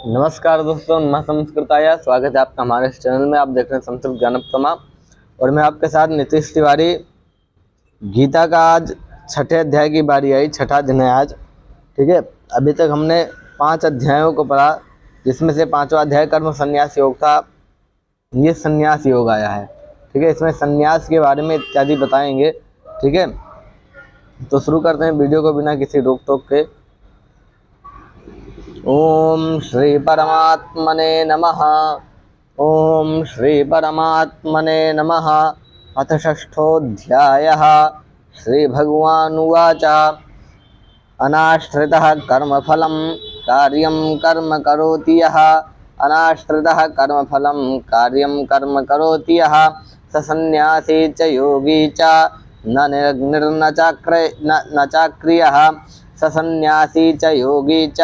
नमस्कार दोस्तों, नमः संस्कृताय। स्वागत है आपका हमारे इस चैनल में। आप देख रहे हैं संस्कृत ज्ञानोपमा और मैं आपके साथ नीतीश तिवारी। गीता का आज छठे अध्याय की बारी आई, छठा दिन है आज। ठीक है, अभी तक हमने 5 अध्यायों को पढ़ा, जिसमें से 5वां अध्याय कर्म संन्यास योग था। ये संन्यास योग आया है। ठीक है, इसमें संन्यास के बारे में इत्यादि बताएंगे। ठीक है, तो शुरू करते हैं वीडियो को बिना किसी रोक टोक के। ओम श्री परमात्मने नमः। ओम श्री परमात्मने नमः। अथ षष्ठोऽध्यायः। श्रीभगवानुवाच अनाश्रितः कर्मफलं कार्यं कर्म करोति यः। अनाश्रितः कर्मफलं कार्यं कर्म करोति यः स सन्न्यासी च योगी च न निरग्निर्न चाक्रियः। स सन्न्यासी च योगी च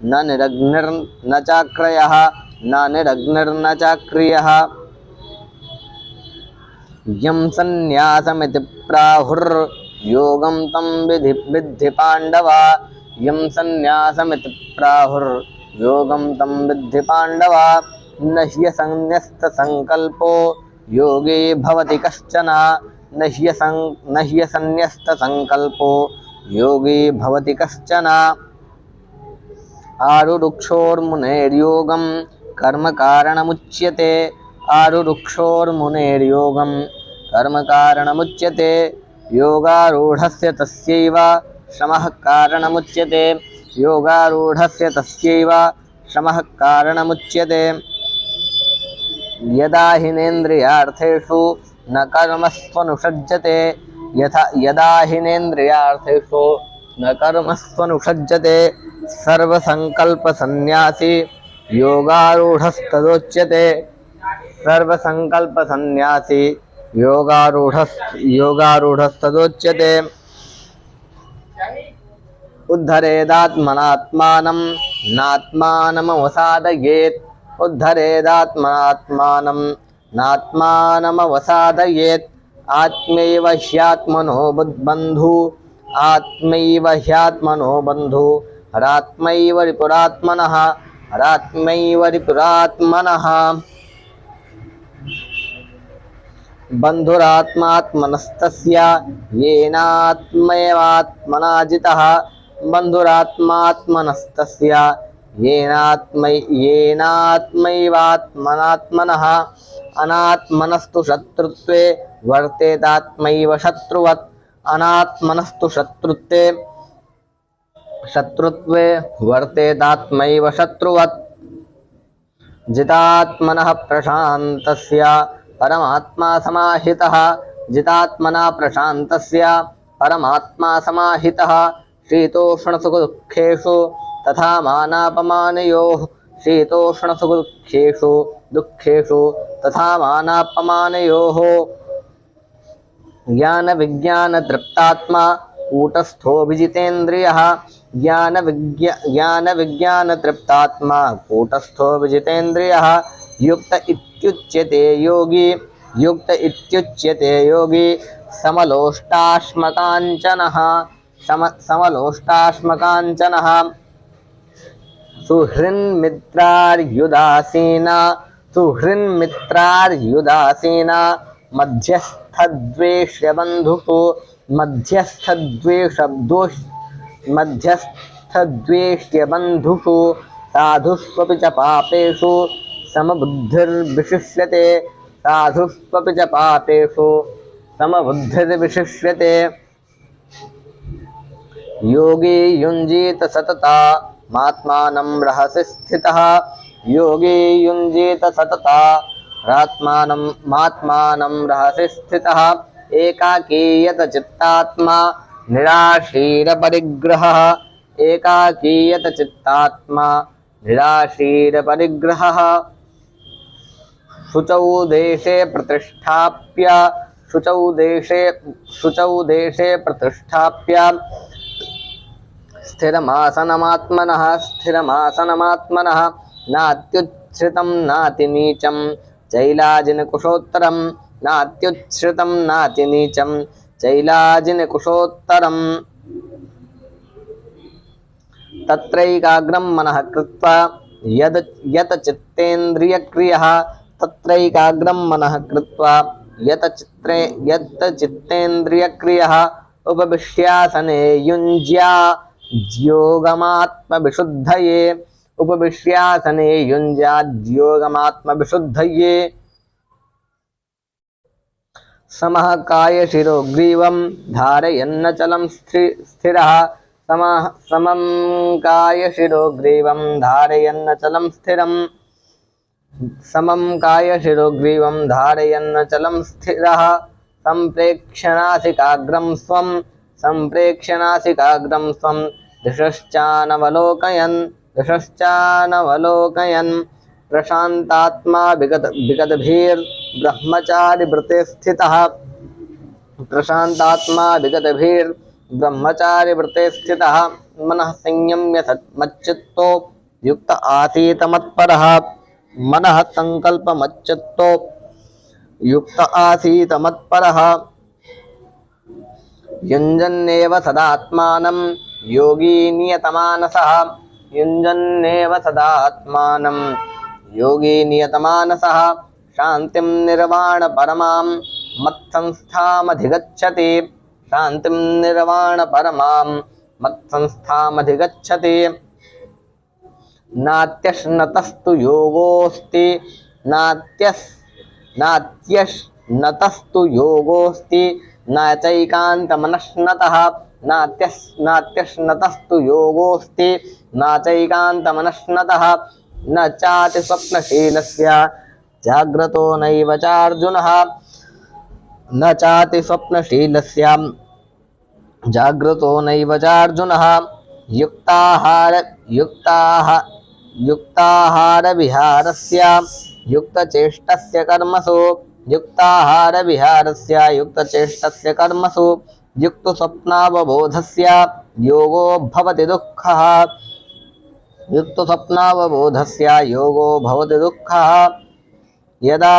न निरग्निर्न चाक्रियः न निरग्निर्न चाक्रियः। यं सन्न्यासमिति प्राहुर्योगं तं विद्धि पाण्डव। यं सन्न्यासमिति प्राहुर्योगं तं विद्धि पाण्डव। न ह्यसन्न्यस्तसङ्कल्पो योगी भवति कश्चन। न ह्यसन्न्यस्तसङ्कल्पो योगी भवति कश्चन। आरुरुक्षोर्मुनेर्योगं कर्मकारणमुच्यते। आरुरुक्षोर्मुनेर्योगं कर्मकारणमुच्यते। योगारूढस्य तस्यैव श्रमः कारणमुच्यते। योगारूढस्य तस्यैव श्रमः कारणमुच्यते। यदा हिनेन्द्रियार्थेषु न कर्मस्वनुषज्यते। यदा हिनेन्द्रियार्थेषु न कर्मस्वनुषज्यते सर्वसंकल्पसन्न्यासी योगारूढस्तदोच्यते। सर्वसंकल्पसन्न्यासी योगारूढस्तदोच्यते। उद्धरेदात्मनात्मानं नात्मानमवसादयेत्। उद्धरेदात्मनात्मानं नात्मानमवसादयेत्। आत्मैव ह्यात्मनो बन्धुः। आत्मैव ह्यात्मनो बन्धुः। हरात्मैव रिपुरात्मनः। हरात्मैव रिपुरात्मनः। बन्धुरात्मात्मनस्तस्य येनात्मैवात्मना जितः। बन्धुरात्मात्मनस्तस्य येनात्मैवात्मनात्मनः। अनात्मनस्तु शत्रुत्वे वर्तेतात्मैव शत्रुवत्। अनात्मनस्तु शत्रुत्वे वर्तेतात्मैव शत्रुवत्। जितात्मनः प्रशान्तस्य परमात्मा समाहितः। जितात्मना प्रशान्तस्य परमात्मा समाहितः। शीतोष्णसुखदुःखेषु तथा मानापमानयोः। शीतोष्णसुखदुःखेषु तथा मानापमानयोः। ज्ञानविज्ञानतृप्तात्मा कूटस्थो विजितेन्द्रियः। ज्ञानविज्ञानतृप्तात्मा कूटस्थो विजितेन्द्रियः। युक्त इत्युच्यते योगी। युक्त इत्युच्यते योगी समलोष्टाश्मकाञ्चनः। समलोष्टाश्मकाञ्चनः। सुहृन्मित्रार्युदासीना मध्यस्थद्वेष्यबन्धुषु। मध्यस्थद्वेष्यबन्धुषु साधुष्वपि च पापेषु समबुद्धिर्विशिष्यते। साधुष्वपि च पापेषु समबुद्धिर्विशिष्यते। योगी युञ्जीत सतता मात्मानं रहसि स्थितः। योगी युञ्जीत सतता मात्मानं रहसि स्थितः। एकाकीयत चित्तात्मा निराशीरपरिग्रहः। एकाकीयत चित्तात्मा निराशीरपरिग्रहः। शुचौ देशे प्रतिष्ठाप्य स्थिरमासनमात्मनः। नात्युच्छ्रितं नातिनीचं चैलाजिनकुशोत्तरम्। नात्युच्छ्रितं नातिनीचं चैलाजिनकुशोत्तरम्। तत्रैकाग्रं मनः कृत्वा यद यत चित्तेन्द्रियक्रियः तत्रैकाग्रं मनः कृत्वा यत चित्तेन्द्रियक्रियः उपविश्यासने युञ्ज्याद्योगमात्मविशुद्धये उपविश्यासने युञ्ज्याद्योगमात्मविशुद्धये समः कायशिरो ग्रीवं धारयन्नचलं स्थिरः समं कायशिरो ग्रीवं धारयन्नचलं स्थिरं समं कायशिरो ग्रीवं धारयन्नचलं स्थिरः सम्प्रेक्ष्यनासिकाग्रं स्वं दिशश्चानवलोकयन् प्रशान्तात्मा विगतभिर्ब्रह्मचारिव्रते स्थितः मनः संयम्य मच्चित्तो युक्त आसीत मत्परः मनः संकल्पमच्चित्तो युक्त आसीत मत्परः युञ्जन्नेव सदात्मानं योगी नियतमानसः शान्तिं निर्वाण परमां मत्संस्थामधिगच्छति नात्यश्नतस्तु योगोऽस्ति न चैकान्तमनश्नतः न चाति स्वप्नशीलस्य जाग्रतो नैव चार्जुनः युक्ताहारविहारस्य युक्तचेष्टस्य कर्मसु युक्तस्वप्नावबोधस्य योगो भवति दुःखः यदा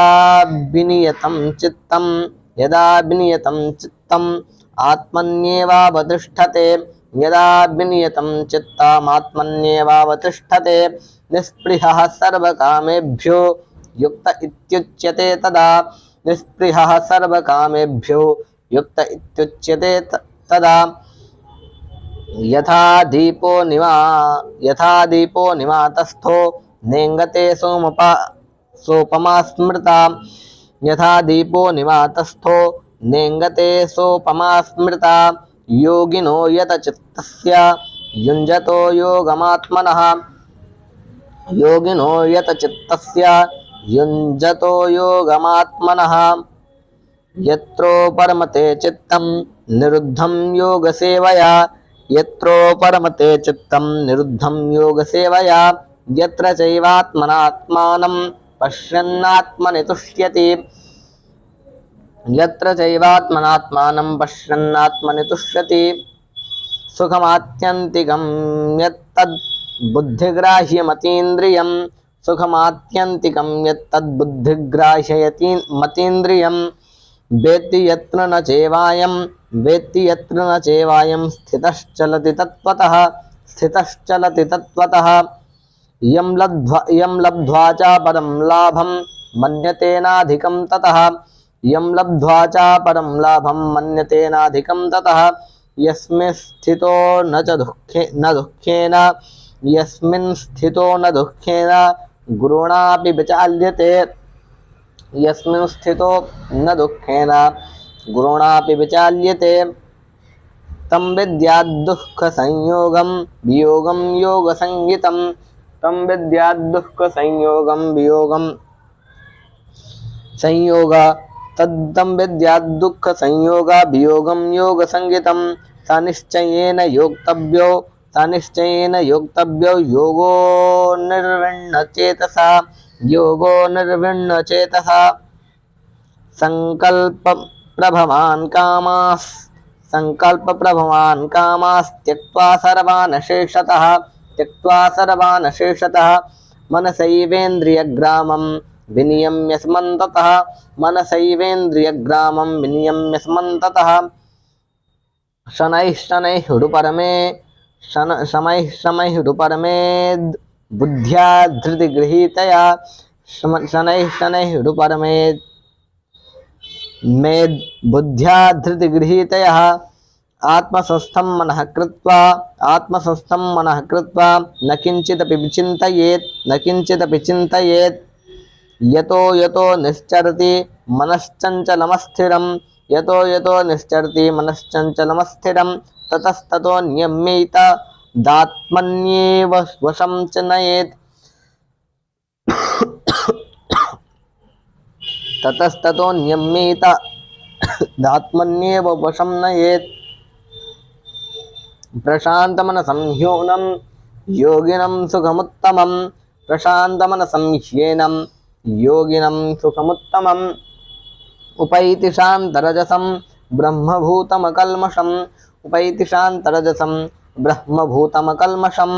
विनियतं चित्तम् आत्मन्येवावतिष्ठते निःस्पृहः सर्वकामेभ्यो युक्त इत्युच्यते तदा यथा दीपो निवातस्थो नेङ्गते सोपमा स्मृता योगिनो यतचित्तस्य युञ्जतो योगमात्मनः यत्रो परमते चित्तं निरुद्धं योगसेवया यत्र चैवात्मनात्मानं पश्यन्नात्मनि तुष्यति सुखमात्यन्तिकं यत्तद् बुद्धिग्राह्यमतीन्द्रियं वेत्ति यत्र न चैवायं स्थितश्चलति तत्त्वतः यं लब्ध्वा च परं लाभं मन्यतेनाधिकं ततः यस्मिन् स्थितो न दुःखेन गुरुणापि विचाल्यते तं विद्याद्दुःखसंयोगं वियोगं योगसंज्ञितं स निश्चयेन योक्तव्यो योगो निर्विण्णचेतसा संकल्पप्रभवान् कामास् त्यक्त्वा सर्वान् शेषतः मनसैवेन्द्रियग्रामं विनियम्य स्मन्ततः शनैः बुद्ध्या धृतिगृहीतया शनैः शनैः रुपरमेत् मेद् बुद्ध्या धृतिगृहीतयः आत्मसंस्थं मनः कृत्वा न किञ्चिदपि विचिन्तयेत् यतो यतो निश्चरति मनश्चंचलमस्थिरं ततस्ततो नियम्येत दात्मन्येव वशं च नयेत् ततस्ततो नियम्येत दात्मन्येव वशं नयेत् प्रशान्तमनसं ह्योनं योगिनं सुखमुत्तमं उपैति शान्तरजसं ब्रह्मभूतमकल्मषं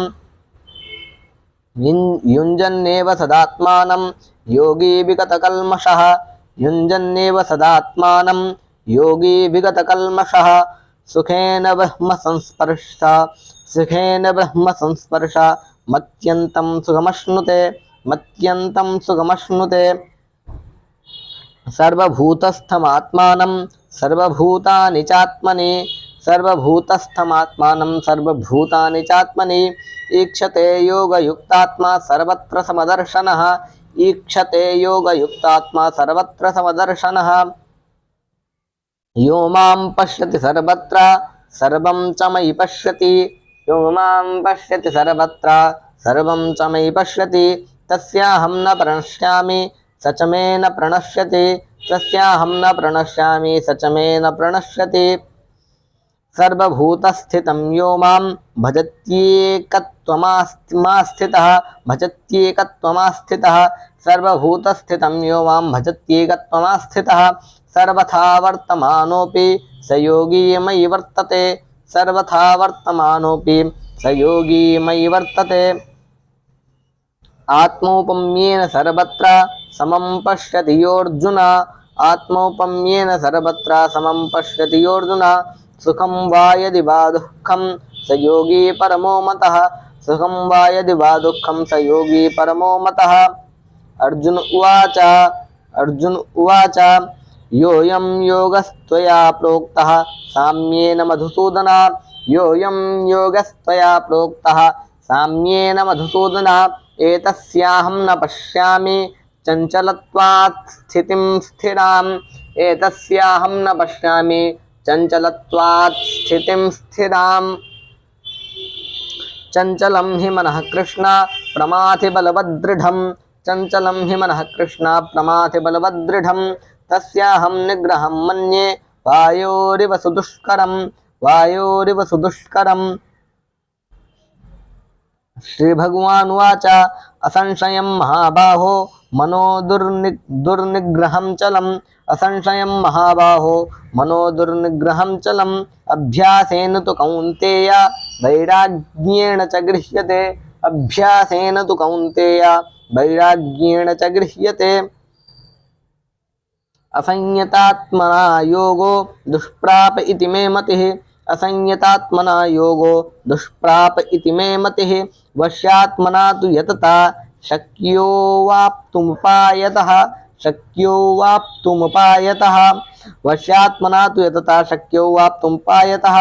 युञ्जन्नेव सदात्मानं योगी विगतकल्मषः सुखेन ब्रह्म संस्पर्श मत्यन्तं सुखमश्नुते सर्वभूतस्थमात्मानं सर्वभूतानि चात्मनि ईक्षते योगयुक्तात्मा सर्वत्र समदर्शनः यो मां पश्यति सर्वत्र सर्वं च मयि पश्यति तस्याहं न प्रणश्यामि स च मे न प्रणश्यति सर्वभूतस्थितं यो मां भजत्येकत्वमास्थितः सर्वथा वर्तमानोऽपि स योगी मयि वर्तते आत्मौपम्येन सर्वत्र समं पश्यति योऽर्जुन सुखं वा यदि वा दुःखं स योगी परमो मतः अर्जुन उवाच योऽयं योगस्त्वया प्रोक्तः साम्येन मधुसूदन एतस्याहं न पश्यामि चञ्चलत्वात् स्थितिं स्थिराम् चञ्चलं हि मनः कृष्ण प्रमाथि बलवद्दृढं तस्याहं निग्रहं मन्ये वायोरिव सुदुष्करम् श्रीभगवानुवाच असंशयं महाबाहो मनो दुर्निग्रहं चलम् अभ्यासेन तु कौन्तेय वैराग्येण च गृह्यते असंयतात्मना योगो दुष्प्राप इति मे मतिः वश्यात्मना तु यतता शक्यो वाप्तुमुपायतः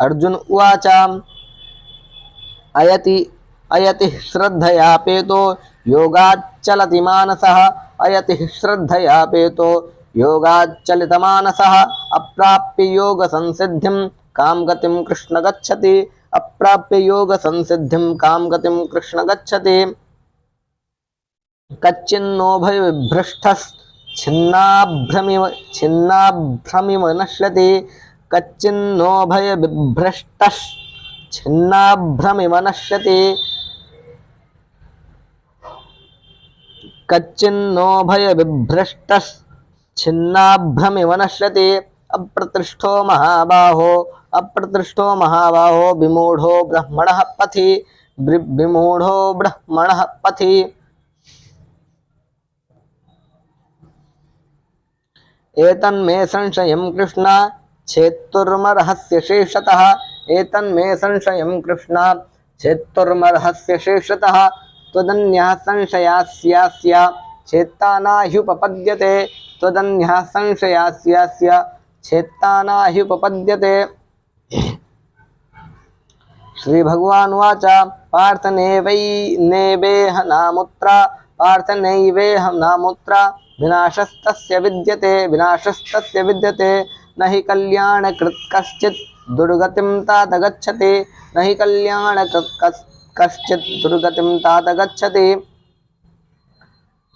अर्जुन उवाच अयति श्रद्धयापेतो योगाच्चलितमानसः अप्राप्य योगसंसिद्धिं कां गतिं कृष्ण गच्छति कच्चिन्नो भयविभ्रष्टश्छिन्नाभ्रमिव नश्यति अप्रतिष्ठो महाबाहो विमूढ़ो ब्रह्मणः पथि एतन्मे संशयं कृष्ण छेत्तुर्मर्हस्य शेषतः त्वदन्यः संशयास्यास्य चेत्ता नाह्युपपद्यते त्वदन्यः संशयास्यास्य चेत्ता नाह्युपपद्यते। श्री भगवानुवाच पार्थ नैवेह नामुत्र विनाशस्तस्य विद्यते न हि कल्याणकृत् कश्चित् दुर्गतिं तात गच्छति न हि कल्याणकृत् कश्चित् दुर्गतिं तात गच्छति।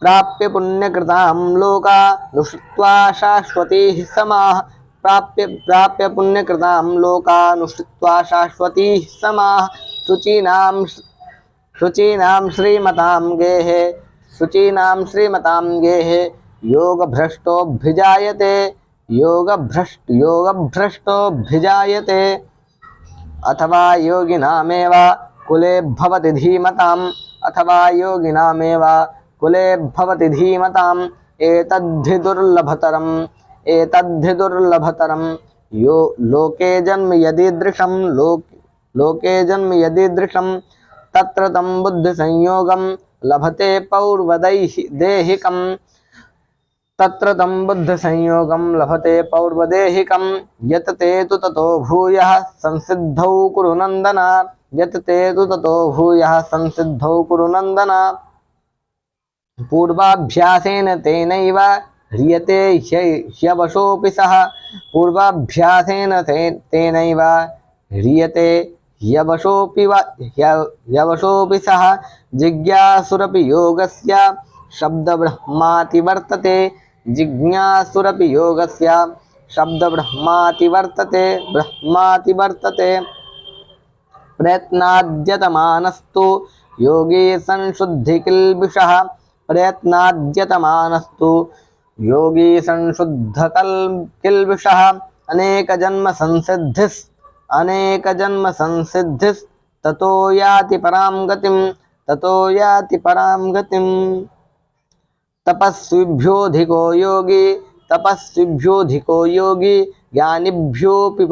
प्राप्य पुण्यकृतां लोका नुष्टित्वा शाश्वतीः समाः प्राप्य पुण्यकृतां लोका नुष्टित्वा शाश्वतीः समाः। शुचीनां श्रीमतां गेहे योगभ्रष्टोऽभिजायते अथवा योगिनामेव कुले भवति धीमताम् एतद्धि दुर्लभतरं यो लोके जन्म यदीदृशं तत्र तं बुद्धिसंयोगं लभते पौर्वदेहिकं यत् ते तु ततो भूयः संसिद्धौ कुरु नन्दन पूर्वाभ्यासेन तेनैव ह्रियते ह्यवशोऽपि सः जिज्ञासुरपि योगस्य शब्दब्रह्माति वर्तते प्रयत्नाद्यतमानस्तु योगी संशुद्धकिल्बिषः अनेकजन्म संसिद्धिस् ततो याति परां गतिम्। तपस्विभ्योऽधिको योगी ज्ञानिभ्योऽपि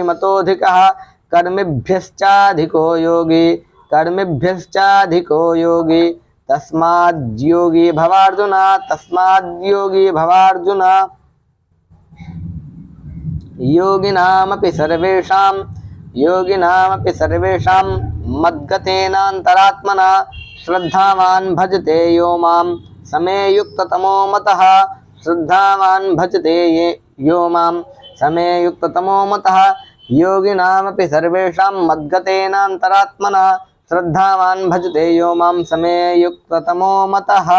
मतोऽधिकः कर्मिभ्यश्चाधिको योगी तस्माद्योगी भवार्जुन। योगिनामपि सर्वेषां मद्गतेनान्तरात्मना श्रद्धावान् भजते यो मां समे युक्ततमो मतः योगिनामपि सर्वेषां मद्गतेनान्तरात्मना श्रद्धावान् भजते यो मां समे युक्ततमो मतः।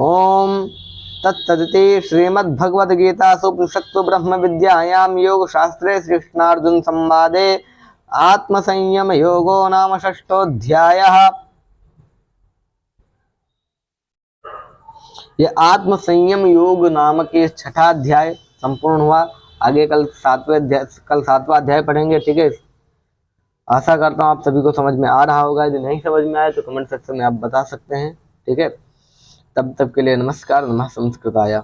ओम तत्सदिति श्रीमद्भगवद्गीतासु उपनिषत्सु ब्रह्मविद्यायां योगशास्त्रे श्रीकृष्णार्जुन संवादे आत्मसंयम योगो नाम षष्ठोऽध्यायः। ये आत्मसंयम योग नामक ये छठा अध्याय संपूर्ण हुआ। आगे कल सातवां अध्याय पढ़ेंगे। ठीक है, आशा करता हूँ आप सभी को समझ में आ रहा होगा। यदि नहीं समझ में आए तो कमेंट सेक्शन में आप बता सकते हैं। ठीक है, तब तक के लिए नमस्कार। नमः संस्कृताय।